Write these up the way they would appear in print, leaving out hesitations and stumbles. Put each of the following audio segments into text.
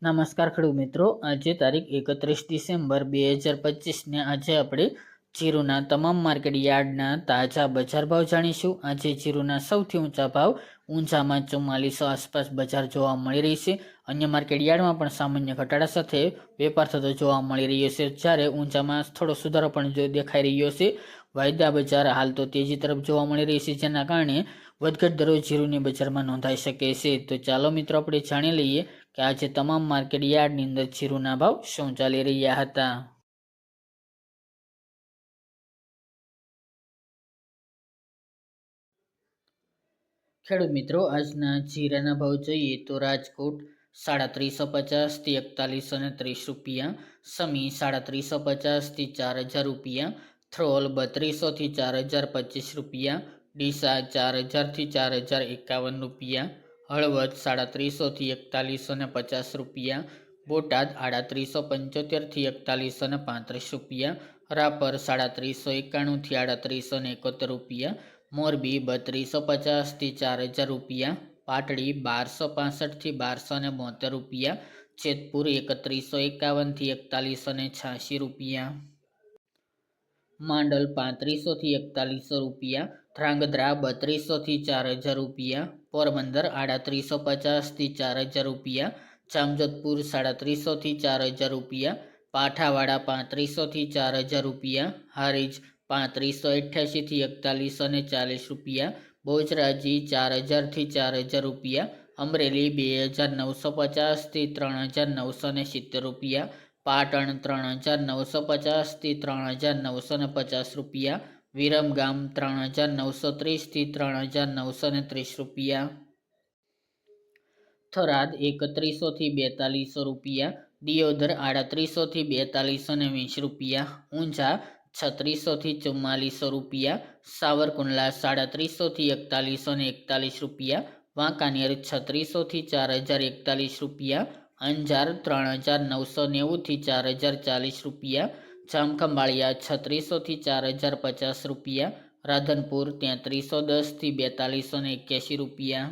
નમસ્કાર ખેડૂત મિત્રો, આજે તારીખ 31 ડિસેમ્બર 2025 ને આજે આપણે જીરુના તમામ માર્કેટ યાર્ડના તાજા બજાર ભાવ જાણીશું। આજે જીરુના સૌથી ઊંચા ભાવ ઊંઝામાં 4400 આસપાસ બજાર જોવા મળી રહી છે। અન્ય માર્કેટ યાર્ડમાં પણ સામાન્ય ઘટાડા સાથે વેપાર થતો જોવા મળી રહ્યો છે, જ્યારે ઊંઝામાં થોડો સુધારો પણ દેખાઈ રહ્યો છે। વાયદા બજાર હાલ તો તેજી તરફ જોવા મળી રહી છે, જેના કારણે વધઘટ દરો જીરુની બજારમાં નોંધાઈ શકે છે। તો ચાલો મિત્રો આપણે જાણી લઈએ કે આજે તમામ માર્કેટ યાર્ડની અંદર જીરુના ભાવ શું ચાલી રહ્યા હતા। ખેડૂત મિત્રો, આજના જીરાના ભાવ જોઈએ તો રાજકોટ 350 થી 4130 રૂપિયા, સમી 350 થી 4000 રૂપિયા, થ્રોલ 3200 થી 4025 રૂપિયા, ડીસા 4000 થી 4051 રૂપિયા, હળવદ 350 થી 4150 રૂપિયા, બોટાદ 3875 થી 4135 રૂપિયા, રાપર 391 થી 3871 રૂપિયા, મોરબી 3250 થી 4000 રૂપિયા, પાટડી 1265 થી 1272 રૂપિયા, જેતપુર 3151 થી 4186 રૂપિયા, માંડલ 3500 થી 4100 રૂપિયા, ધ્રાંગધ્રા 3200 થી 4000 રૂપિયા, પોરબંદર 3850 થી 4000 રૂપિયા, જામજોધપુર 350 થી 4000 રૂપિયા, પાઠાવાડા 3500 થી 4000 રૂપિયા, હારીજ 3588 થી 4140 રૂપિયા, બોજરાજી 4000 થી 4000 રૂપિયા, અમરેલી 2950 થી 3970 રૂપિયા, પાટણ 3950 થી 3950 રૂપિયા, વિરમગામ 3930 થી 3930 રૂપિયા, થરાદ 3100 થી 4200 રૂપિયા, દિયોદર 3800 થી 4220 રૂપિયા, ઊંઝા 3600 થી 4400 રૂપિયા, સાવરકુંડલા 350 થી 4141 રૂપિયા, વાંકાનેર 3600 થી 4041 રૂપિયા, અંજાર 3990 થી 4040 રૂપિયા, જામખંભાળિયા 3600 થી 4050 રૂપિયા, રાધનપુર 3310 થી 4281 રૂપિયા,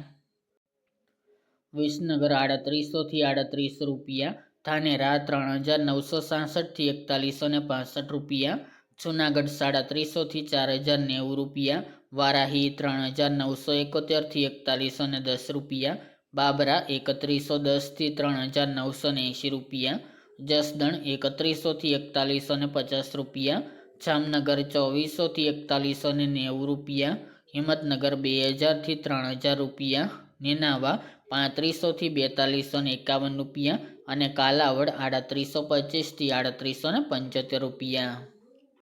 વિસનગર 3800 થી 38 રૂપિયા, ધાનેરા 3966 થી 4165 રૂપિયા, જુનાગઢ 350 થી 4090 રૂપિયા, વારાહી 3971 થી 4110 રૂપિયા, બાબરા 3110 થી 3980 રૂપિયા, જસદણ 3100 થી 4150 રૂપિયા, જામનગર 2400 થી 4190 રૂપિયા, હિંમતનગર 2000 થી 3000 રૂપિયા, નેનાવા 3500 થી 4251 રૂપિયા અને કાલાવડ 3825 થી 3875 રૂપિયા।